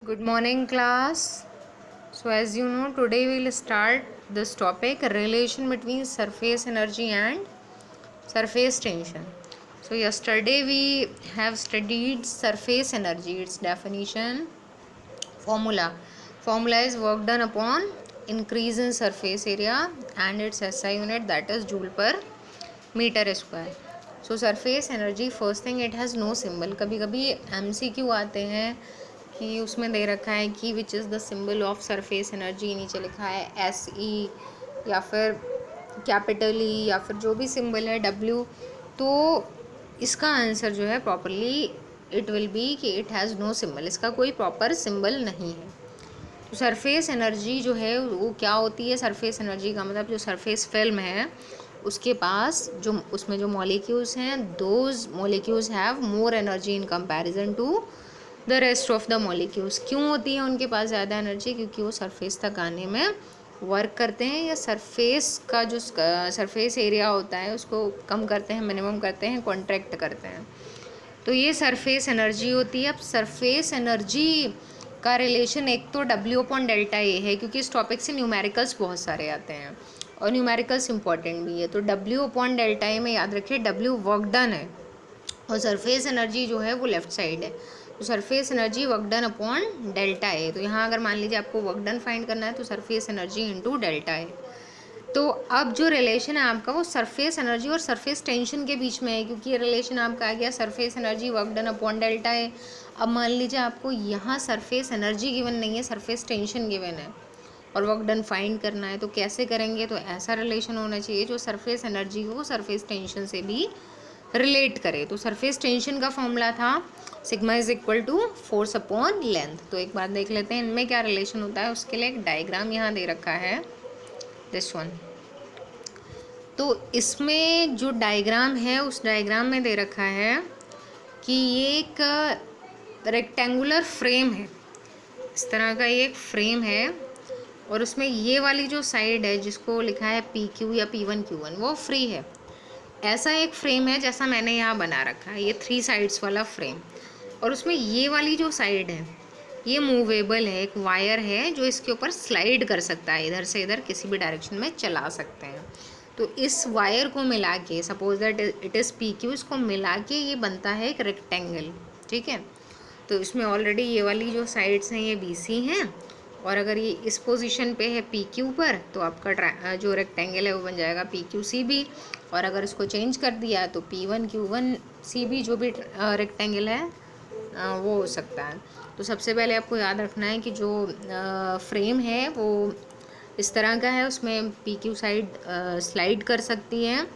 Good morning, class. So, as you know, today we will start this topic relation between surface energy and surface tension. So, yesterday we have studied surface energy, its definition, formula. Formula is work done upon increase in surface area and its SI unit, that is joule per metre square. So surface energy first thing it has no symbol. कभी कभी MCQ आते हैं कि उसमें दे रखा है कि which is the symbol of surface energy, नीचे लिखा है SE या फिर कैपिटल E या फिर जो भी सिंबल है W. तो इसका आंसर जो है प्रॉपरली इट विल बी कि इट हैज़ नो सिंबल, इसका कोई प्रॉपर सिंबल नहीं है. तो सरफेस एनर्जी जो है वो क्या होती है? सरफेस एनर्जी का मतलब जो सरफेस फिल्म है उसके पास जो उसमें जो मॉलिक्यूल्स हैं, those molecules have more energy in comparison to the rest of the molecules. क्यों होती है उनके पास ज़्यादा एनर्जी? क्योंकि वो सरफेस तक आने में वर्क करते हैं या सरफेस का जो सरफेस एरिया होता है उसको कम करते हैं, मिनिमम करते हैं, कॉन्ट्रैक्ट करते हैं. तो ये सरफेस एनर्जी होती है. अब सरफेस एनर्जी का रिलेशन एक तो W/Δ है, क्योंकि इस टॉपिक से न्यूमेरिकल्स बहुत सारे आते हैं और न्यूमेरिकल्स इंपॉर्टेंट भी है. तो W/Δ में याद रखिए W वर्क डन है और सरफेस एनर्जी जो है वो लेफ्ट साइड है. तो surface energy work done upon delta है. तो यहाँ अगर मान लीजिए आपको वर्क डन फाइंड करना है तो सरफेस एनर्जी इंटू डेल्टा है. तो अब जो रिलेशन है आपका वो सरफेस एनर्जी और सरफेस टेंशन के बीच में है, क्योंकि ये रिलेशन आपका आ गया surface energy work done upon delta है. अब मान लीजिए आपको यहाँ सरफेस एनर्जी गिवन नहीं है, सरफेस टेंशन गिवन है और वर्क डन फाइंड करना है. तो कैसे करेंगे? तो ऐसा रिलेशन होना चाहिए जो सरफेस एनर्जी को सरफेस टेंशन से भी रिलेट करे. तो सरफेस टेंशन का फॉर्मूला था sigma is equal to force upon length. तो एक बार देख लेते हैं इनमें क्या रिलेशन होता है. उसके लिए एक डायग्राम यहाँ दे रखा है, दिस वन. तो इसमें जो डायग्राम है उस डायग्राम में दे रखा है कि ये एक रेक्टेंगुलर फ्रेम है, इस तरह का ये एक फ्रेम है और उसमें ये वाली जो साइड है जिसको लिखा है PQ या P1Q1 वो फ्री है. ऐसा एक फ्रेम है जैसा मैंने यहाँ बना रखा है, ये 3 साइड्स वाला फ्रेम. और उसमें ये वाली जो साइड है ये मूवेबल है, एक वायर है जो इसके ऊपर स्लाइड कर सकता है, इधर से इधर किसी भी डायरेक्शन में चला सकते हैं. तो इस वायर को मिला के suppose that it is PQ, इसको मिला के ये बनता है एक रेक्टेंगल. ठीक है. तो इसमें ऑलरेडी ये वाली जो साइड्स हैं ये BC हैं और अगर ये इस पोजीशन पे है PQ पर तो आपका जो रेक्टेंगल है वो बन जाएगा PQCB. और अगर इसको चेंज कर दिया तो P1Q1CB जो भी रेक्टेंगल है वो हो सकता है. तो सबसे पहले आपको याद रखना है कि जो फ्रेम है वो इस तरह का है, उसमें PQ साइड स्लाइड कर सकती है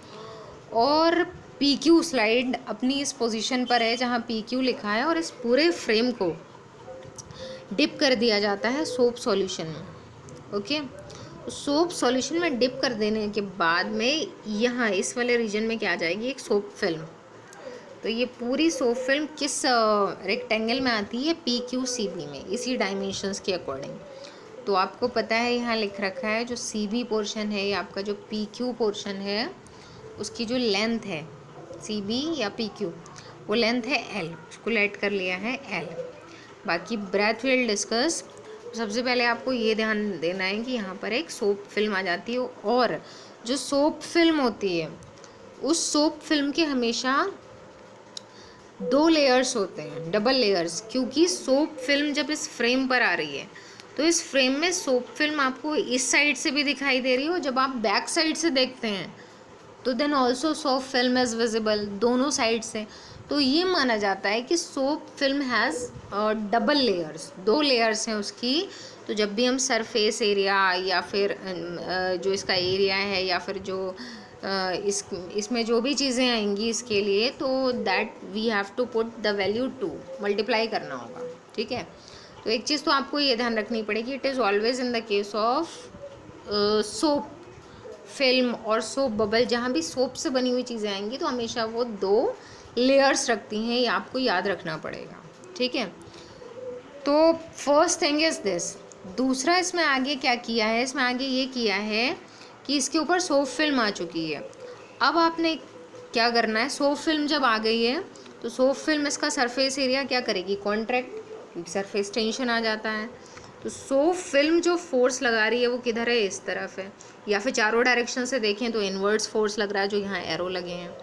और PQ स्लाइड अपनी इस पोजीशन पर है जहाँ PQ लिखा है और इस पूरे फ्रेम को डिप कर दिया जाता है सोप सॉल्यूशन में. ओके. सोप सॉल्यूशन में डिप कर देने के बाद में यहाँ इस वाले रीजन में क्या आ जाएगी? एक सोप फिल्म. तो ये पूरी सोप फिल्म किस रेक्टेंगल में आती है? PQCB में, इसी डायमेंशंस के अकॉर्डिंग. तो आपको पता है यहाँ लिख रखा है जो CB पोर्शन है, आपका जो PQ पोर्शन है उसकी जो लेंथ है CB या PQ वो लेंथ है L, उसको लेट कर लिया है L. बाकी ब्रेथ विल डिस्कस. सबसे पहले आपको ये ध्यान देना है कि यहाँ पर एक सोप फिल्म आ जाती है और जो सोप फिल्म होती है उस सोप फिल्म के हमेशा 2 लेयर्स होते हैं, डबल लेयर्स, क्योंकि सोप फिल्म जब इस फ्रेम पर आ रही है तो इस फ्रेम में सोप फिल्म आपको इस साइड से भी दिखाई दे रही है और जब आप बैक साइड से देखते हैं तो then also soap film is visible, दोनों साइड से. तो ये माना जाता है कि soap film has double layers, 2 layers हैं उसकी. तो जब भी हम सरफेस एरिया या फिर जो इसका एरिया है या फिर जो इसमें जो भी चीज़ें आएंगी इसके लिए, तो that we have to put the value 2, multiply करना होगा. ठीक है. तो एक चीज़ तो आपको ये ध्यान रखनी पड़ेगी, it is always in the case of soap film और सोप बबल, जहाँ भी सोप से बनी हुई चीज़ें आएंगी तो हमेशा वो 2 लेयर्स रखती हैं, ये आपको याद रखना पड़ेगा. ठीक है. तो फर्स्ट थिंग इज़ दिस. दूसरा इसमें आगे क्या किया है? इसमें आगे ये किया है कि इसके ऊपर सोप फिल्म आ चुकी है. अब आपने क्या करना है? सोप फिल्म जब आ गई है तो सोप फिल्म इसका सरफेस एरिया क्या करेगी? कॉन्ट्रैक्ट. क्योंकि सरफेस टेंशन आ जाता है। तो सो फिल्म जो फोर्स लगा रही है वो किधर है, इस तरफ है, या फिर चारों डायरेक्शन से देखें तो इनवर्ड्स फोर्स लग रहा है जो यहाँ एरो लगे हैं।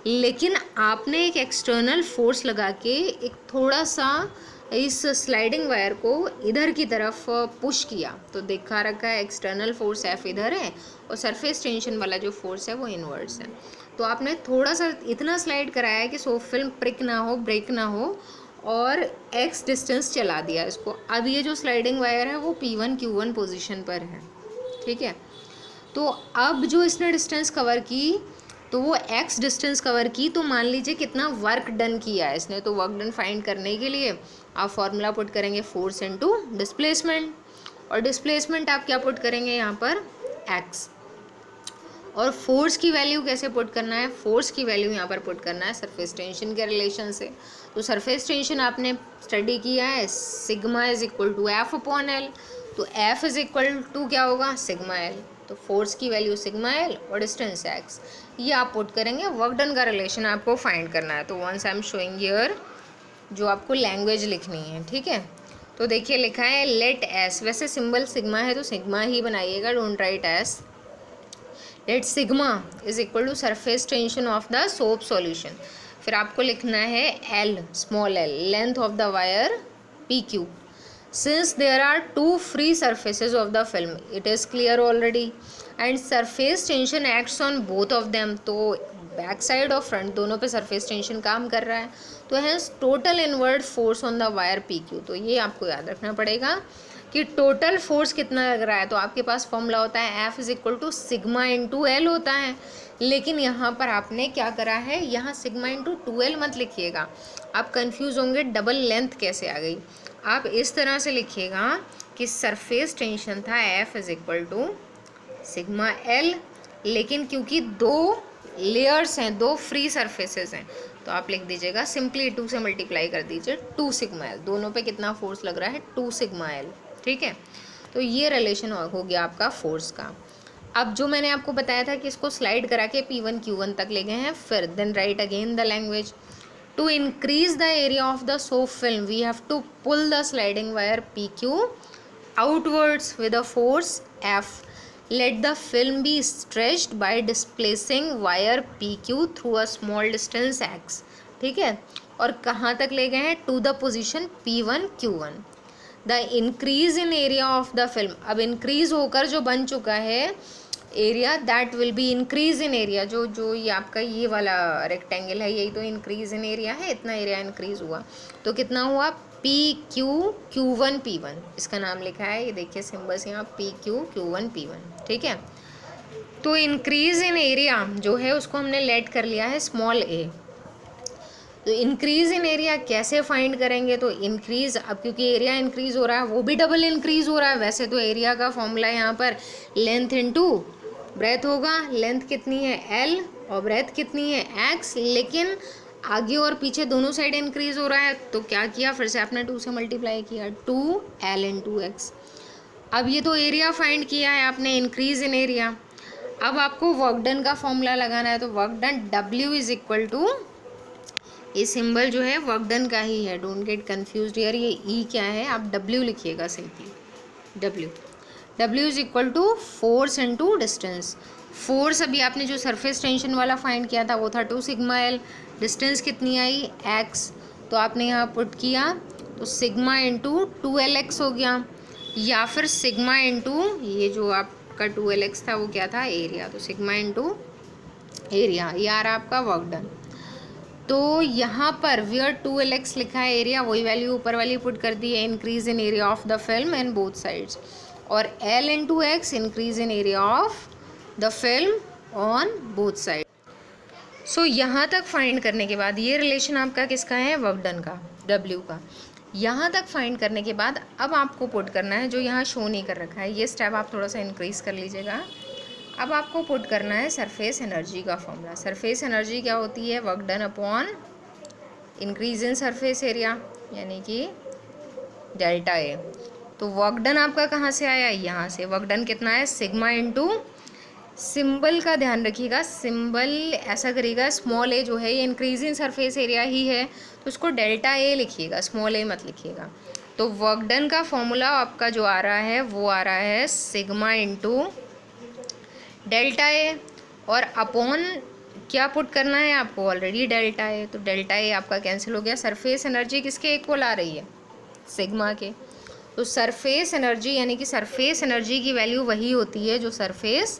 लेकिन आपने एक एक्सटर्नल फोर्स लगा के एक थोड़ा सा इस स्लाइडिंग वायर को इधर की तरफ पुश किया, तो दिखा रखा है एक्सटर्नल फोर्स एफ इधर है और सरफेस टेंशन वाला जो फोर्स है वो इनवर्ड्स है। तो आपने थोड़ा सा इतना स्लाइड कराया है कि सो फिल्म प्रिक ना हो, ब्रेक ना हो, और एक्स डिस्टेंस चला दिया इसको। अब ये जो स्लाइडिंग वायर है वो P1 Q1 पोजीशन पर है, ठीक है। तो अब जो इसने डिस्टेंस कवर की तो वो एक्स डिस्टेंस कवर की, तो मान लीजिए कितना वर्क डन किया है इसने। तो वर्क डन फाइंड करने के लिए आप फॉर्मूला पुट करेंगे फोर्स इनटू डिस्प्लेसमेंट, और डिस्प्लेसमेंट आप क्या पुट करेंगे यहाँ पर, एक्स। और फोर्स की वैल्यू कैसे पुट करना है, फोर्स की वैल्यू यहाँ पर पुट करना है सरफेस टेंशन के रिलेशन से। तो सरफेस टेंशन आपने स्टडी किया है, sigma is equal to F upon L, तो एफ इज इक्वल टू क्या होगा, सिग्मा एल। तो फोर्स की वैल्यू सिग्मा एल और डिस्टेंस एक्स, ये आप पुट करेंगे। वर्क डन का रिलेशन आपको फाइंड करना है। तो once I am showing here जो आपको लैंग्वेज लिखनी है, ठीक है। तो देखिए लिखा है लेट एस, वैसे सिंबल सिग्मा है तो सिग्मा ही बनाइएगा, don't write S. Let sigma is equal to surface tension of the soap solution. फिर आपको लिखना है L, small L, length of the wire P Q. Since there are two free surfaces of the film, it is clear already, and surface tension acts on both of them, तो back side और front दोनों पे surface tension काम कर रहा है। तो hence total inward force on the wire P Q, तो ये आपको याद रखना पड़ेगा कि टोटल फोर्स कितना लग रहा है। तो आपके पास फॉर्मूला होता है F is equal to sigma into L होता है, लेकिन यहाँ पर आपने क्या करा है, यहाँ सिग्मा इंटू 2L मत लिखिएगा, आप कंफ्यूज होंगे डबल लेंथ कैसे आ गई। आप इस तरह से लिखिएगा कि सरफेस टेंशन था F is equal to sigma L, लेकिन क्योंकि दो लेयर्स हैं, दो फ्री सरफेसेस हैं, तो आप लिख दीजिएगा सिंपली 2 से मल्टीप्लाई कर दीजिए 2 सिग्मा एल। दोनों पे कितना फोर्स लग रहा है, 2 सिग्मा एल, ठीक है। तो ये रिलेशन हो गया आपका फोर्स का। अब जो मैंने आपको बताया था कि इसको स्लाइड करा के P1 Q1 तक ले गए हैं, फिर then write again the language. To increase the area of the soap film, we have to pull the sliding wire PQ outwards with a force F. Let the film be stretched by displacing wire PQ through a small distance X. ठीक है, और कहाँ तक ले गए हैं, to the position P1 Q1. The increase in area of the film, अब increase होकर जो बन चुका है area, that will be increase in area. जो ये आपका ये वाला रेक्टेंगल है, यही तो इंक्रीज इन एरिया है, इतना एरिया इंक्रीज हुआ, तो कितना हुआ, PQ Q1 P1, इसका नाम लिखा है, ये देखिए सिंबल्स यहाँ PQ Q1 P1, ठीक है। तो इंक्रीज इन एरिया जो है उसको हमने लेट कर लिया है स्मॉल ए। तो इंक्रीज इन एरिया कैसे फाइंड करेंगे, तो इंक्रीज, अब क्योंकि एरिया इंक्रीज हो रहा है वो भी डबल इंक्रीज हो रहा है। वैसे तो एरिया का फॉर्मूला यहाँ पर लेंथ इनटू ब्रेथ होगा, लेंथ कितनी है L और ब्रेथ कितनी है X, लेकिन आगे और पीछे दोनों साइड इंक्रीज हो रहा है, तो क्या किया, फिर से आपने 2 से मल्टीप्लाई किया, 2L इंटू X। अब ये तो एरिया फाइंड किया है आपने, इंक्रीज इन एरिया। अब आपको वर्क डन का फॉर्मूला लगाना है, तो work done W is equal to, ये सिंबल जो है वर्क डन का ही है, डोंट गेट कन्फ्यूज्ड यार, ये E क्या है, आप W लिखिएगा simply. W is equal to force into distance. Force अभी आपने जो सरफेस टेंशन वाला फाइंड किया था वो था 2 सिग्मा एल, डिस्टेंस कितनी आई X, तो आपने यहाँ पुट किया, तो सिग्मा इंटू 2LX हो गया, या फिर सिग्मा इंटू ये जो आपका 2LX था वो क्या था, एरिया, तो सिग्मा इंटू एरिया, ये आ रहा आपका वर्क डन। तो यहाँ पर वियर 2LX लिखा है, एरिया वही वैल्यू ऊपर वाली पुट कर दी है, increase in area of the film in both sides, और L into X increase in area of the film on both side. So यहाँ तक फाइंड करने के बाद ये रिलेशन आपका किसका है, वर्क डन का, W का। यहाँ तक फाइंड करने के बाद अब आपको पुट करना है, जो यहाँ शो नहीं कर रखा है, ये स्टेप आप थोड़ा सा इंक्रीज कर लीजिएगा। अब आपको पुट करना है सरफेस एनर्जी का फॉर्मूला। सरफेस एनर्जी क्या होती है, work done upon increase in surface area, यानी कि डेल्टा ए। तो वर्क डन आपका कहाँ से आया, यहाँ से। वर्क डन कितना है, सिग्मा इंटू सिंबल का ध्यान रखिएगा, सिंबल ऐसा करिएगा, स्मॉल ए जो है ये इंक्रीज इन सरफेस एरिया ही है, तो उसको डेल्टा ए लिखिएगा, स्मॉल ए मत लिखिएगा। तो वर्क डन का फॉर्मूला आपका जो आ रहा है वो आ रहा है सिग्मा इंटू डेल्टा ए, और अपॉन क्या पुट करना है आपको, ऑलरेडी डेल्टा ए, तो डेल्टा ए आपका कैंसिल हो गया। सरफेस एनर्जी किसके इक्वल आ रही है, सिग्मा के। तो सरफेस एनर्जी यानी कि सरफेस एनर्जी की वैल्यू वही होती है जो सरफेस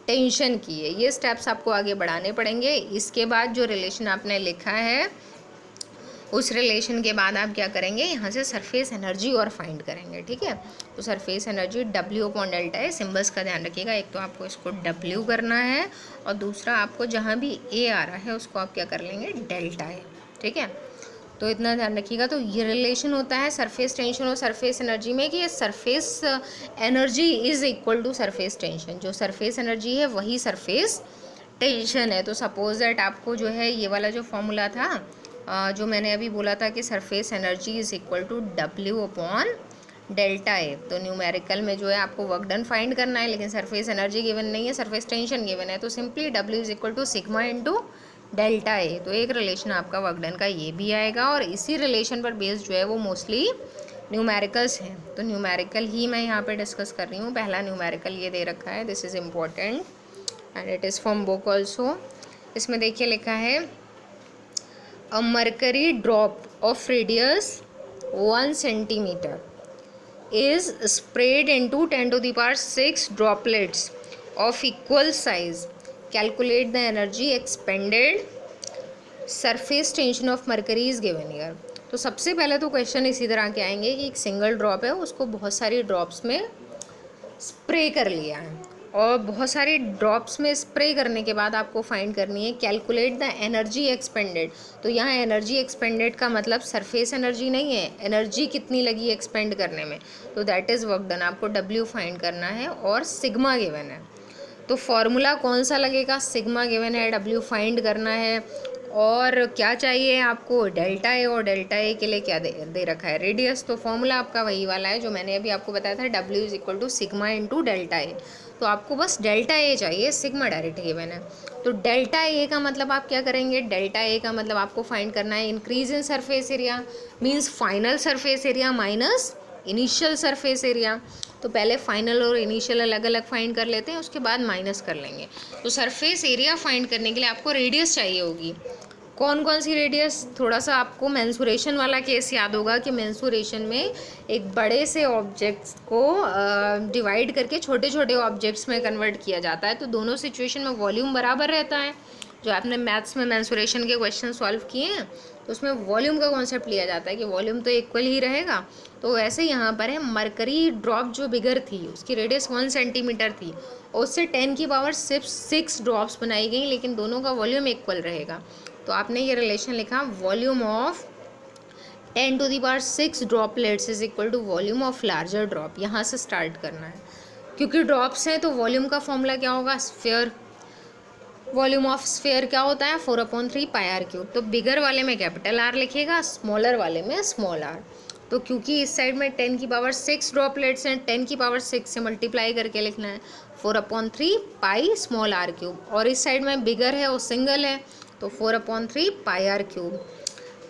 टेंशन की है। ये स्टेप्स आपको आगे बढ़ाने पड़ेंगे। इसके बाद जो रिलेशन आपने लिखा है उस रिलेशन के बाद आप क्या करेंगे, यहाँ से सरफेस एनर्जी और फाइंड करेंगे, ठीक है। तो surface energy W upon delta है। सिम्बल्स का ध्यान रखिएगा, एक तो आपको इसको W करना है और दूसरा आपको जहाँ भी A आ रहा है उसको आप क्या कर लेंगे, डेल्टा है, ठीक है। तो इतना ध्यान रखिएगा। तो ये रिलेशन होता है सरफेस टेंशन और सरफेस एनर्जी में कि surface energy is equal to surface tension. जो सरफेस एनर्जी है वही सरफेस टेंशन है। तो सपोज दैट आपको जो है ये वाला जो फॉर्मूला था जो मैंने अभी बोला था कि surface energy is equal to W upon delta A, तो न्यूमेरिकल में जो है आपको वर्क डन फाइंड करना है, लेकिन सरफेस एनर्जी गिवन नहीं है, सरफेस टेंशन गिवन है, तो simply W is equal to sigma into delta A. तो एक रिलेशन आपका वर्क डन का ये भी आएगा, और इसी रिलेशन पर बेस्ड जो है वो मोस्टली न्यूमेरिकल्स हैं। तो न्यूमेरिकल ही मैं यहाँ पे डिस्कस कर रही हूँ। पहला न्यूमेरिकल ये दे रखा है, this is important and it is from book also. इसमें देखिए लिखा है a mercury drop of radius 1 centimeter is sprayed into 10 to the power 6 droplets of equal size. Calculate the energy expended. Surface tension of mercury is given here. तो सबसे पहले तो question इसी तरह के आएंगे कि एक सिंगल ड्रॉप है, उसको बहुत सारी ड्रॉप्स में स्प्रे कर लिया है, और बहुत सारे ड्रॉप्स में स्प्रे करने के बाद आपको फाइंड करनी है कैलकुलेट द एनर्जी एक्सपेंडेड। तो यहाँ एनर्जी एक्सपेंडेड का मतलब सरफेस एनर्जी नहीं है, एनर्जी कितनी लगी एक्सपेंड करने में, तो दैट इज़ वर्क डन। आपको W फाइंड करना है और सिग्मा गिवन है। तो फॉर्मूला कौन सा लगेगा, सिग्मा गिवन है, W फाइंड करना है, और क्या चाहिए आपको, डेल्टा ए, और डेल्टा ए के लिए क्या दे रखा है, रेडियस। तो फॉर्मूला आपका वही वाला है जो मैंने अभी आपको बताया था, W is equal to sigma into delta A. तो आपको बस डेल्टा ए चाहिए, सिग्मा डायरेक्ट गिवन है। तो डेल्टा ए का मतलब आप क्या करेंगे, डेल्टा ए का मतलब आपको फाइंड करना है increase in surface area, means final surface area minus initial surface area. तो पहले फाइनल और इनिशियल अलग अलग फाइंड कर लेते हैं, उसके बाद माइनस कर लेंगे। तो सरफेस एरिया फाइंड करने के लिए आपको रेडियस चाहिए होगी। कौन कौन सी रेडियस, थोड़ा सा आपको मेंसुरेशन वाला केस याद होगा कि मेंसुरेशन में एक बड़े से ऑब्जेक्ट्स को डिवाइड करके छोटे छोटे ऑब्जेक्ट्स में कन्वर्ट किया जाता है। तो दोनों सिचुएशन में वॉल्यूम बराबर रहता है। जो आपने मैथ्स में मेंसुरेशन के क्वेश्चन सॉल्व किए हैं तो उसमें वॉल्यूम का कॉन्सेप्ट लिया जाता है कि वॉल्यूम तो इक्वल ही रहेगा। तो वैसे यहाँ पर है, मरकरी ड्रॉप जो बिगर थी उसकी रेडियस 1 सेंटीमीटर थी, और उससे 10 की पावर 6 ड्रॉप्स बनाई गई, लेकिन दोनों का वॉल्यूम इक्वल रहेगा। तो आपने ये रिलेशन लिखा, volume of 10 to the power 6 droplets is equal to volume of larger drop. यहाँ से स्टार्ट करना है, क्योंकि ड्रॉप्स हैं तो वॉल्यूम का फॉर्मूला क्या होगा, स्फीयर। वॉल्यूम ऑफ स्फीयर क्या होता है, 4/3 पाई आर क्यूब। तो बिगर वाले में कैपिटल आर लिखिएगा, स्मॉलर वाले में स्मॉल आर। तो क्योंकि इस साइड में 10 की पावर 6 ड्रॉपलेट्स हैं, 10 की पावर 6 से मल्टीप्लाई करके लिखना है 4/3 पाई स्मॉल आर क्यूब, और इस साइड में बिगर है वो सिंगल है तो 4/3 पाई आर क्यूब।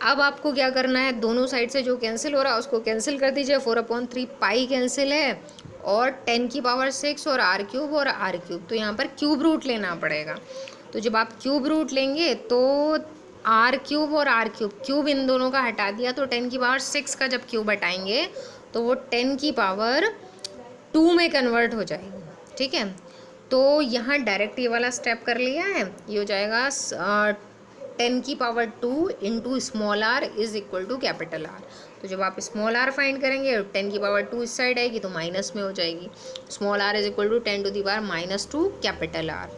अब आपको क्या करना है, दोनों साइड से जो कैंसिल हो रहा है उसको कैंसिल कर दीजिए, 4/3 पाई कैंसिल है, और 10 की पावर 6 और आर क्यूब और आर क्यूब। तो यहाँ पर क्यूब रूट लेना पड़ेगा। तो जब आप क्यूब रूट लेंगे तो आर क्यूब और आर क्यूब, क्यूब इन दोनों का हटा दिया, तो 10 की पावर 6 का जब क्यूब हटाएंगे तो वो 10 की पावर 2 में कन्वर्ट हो जाएगी, ठीक है। तो यहाँ डायरेक्ट ये वाला स्टेप कर लिया है, ये हो जाएगा 10 की power 2 into small R is equal to capital R. तो जब आप स्मॉल आर फाइंड करेंगे 10 की पावर 2 इस साइड आएगी तो माइनस में हो जाएगी, small R is equal to 10 to the power -2 capital R.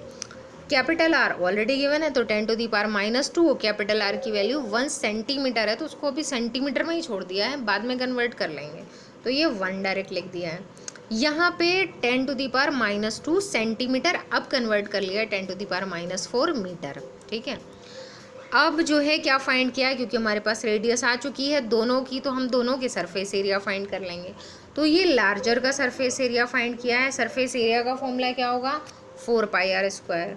Capital R already given है तो 10 to the power -2, capital R की वैल्यू 1 सेंटीमीटर है तो उसको अभी सेंटीमीटर में ही छोड़ दिया है, बाद में कन्वर्ट कर लेंगे। तो ये 1 डायरेक्ट लिख दिया है। यहाँ पे 10 टू दी पावर -2 सेंटीमीटर अब कन्वर्ट कर लिया 10 टू दी पावर -4 मीटर, ठीक है। अब जो है क्या फाइंड किया है, क्योंकि हमारे पास रेडियस आ चुकी है दोनों की, तो हम दोनों के सरफेस एरिया फाइंड कर लेंगे। तो ये लार्जर का सरफेस एरिया फाइंड किया है। सरफेस एरिया का फॉर्मूला क्या होगा, 4 पाई आर स्क्वायर,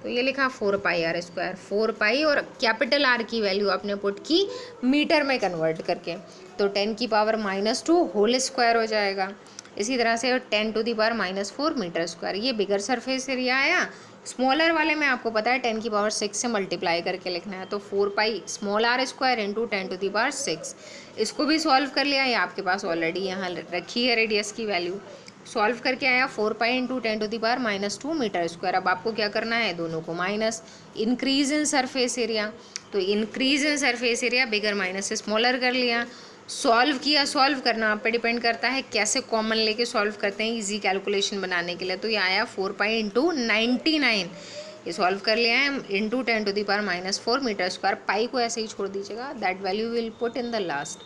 तो ये लिखा 4 पाई आर स्क्वायर, 4 पाई और कैपिटल आर की वैल्यू आपने पुट की मीटर में कन्वर्ट करके, तो 10⁻² होल स्क्वायर हो जाएगा। इसी तरह से 10⁻⁻4 मीटर स्क्वायर, ये बिगर सरफेस एरिया आया। स्मॉलर वाले में आपको पता है 10⁻6 से मल्टीप्लाई करके लिखना है, तो 4 pi small R square into 10⁻6। इसको भी सॉल्व कर लिया, ये आपके पास ऑलरेडी यहाँ रखी है रेडियस की वैल्यू। सॉल्व करके आया 4 पाई इंटू 10⁻2 मीटर स्क्वायर। अब आपको क्या करना है, दोनों को minus, increase in surface area, तो increase in surface area bigger minus से स्मॉलर कर लिया। सॉल्व किया, सॉल्व करना आप पे डिपेंड करता है कैसे कॉमन लेके सॉल्व करते हैं इजी कैलकुलेशन बनाने के लिए। तो ये आया 4 पाई इंटू 99, ये सॉल्व कर लिया है, इंटू 10⁻4 मीटर स्क्वायर। पाई को ऐसे ही छोड़ दीजिएगा, that value will put in the last.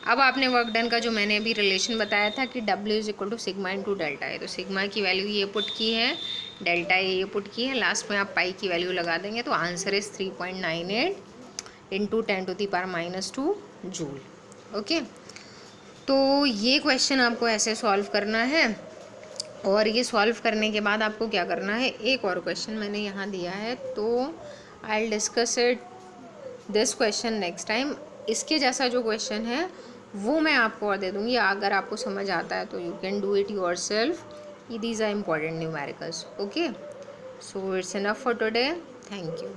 अब आपने वर्क डन का जो मैंने अभी रिलेशन बताया था कि W = सिग्मा इंटू डेल्टा है, तो सिग्मा की वैल्यू ये पुट की है, डेल्टा ये पुट की है, लास्ट में आप पाई की वैल्यू लगा देंगे, तो answer is 3.98 into 10⁻2 joule. Okay, तो ये क्वेश्चन आपको ऐसे सॉल्व करना है, और ये सॉल्व करने के बाद आपको क्या करना है, एक और क्वेश्चन मैंने यहाँ दिया है, तो I will discuss it this question next time. इसके जैसा जो क्वेश्चन है वो मैं आपको और दे दूँगी, अगर आपको समझ आता है तो you can do it yourself. These are important numericals. Okay, so it's enough for today, thank you.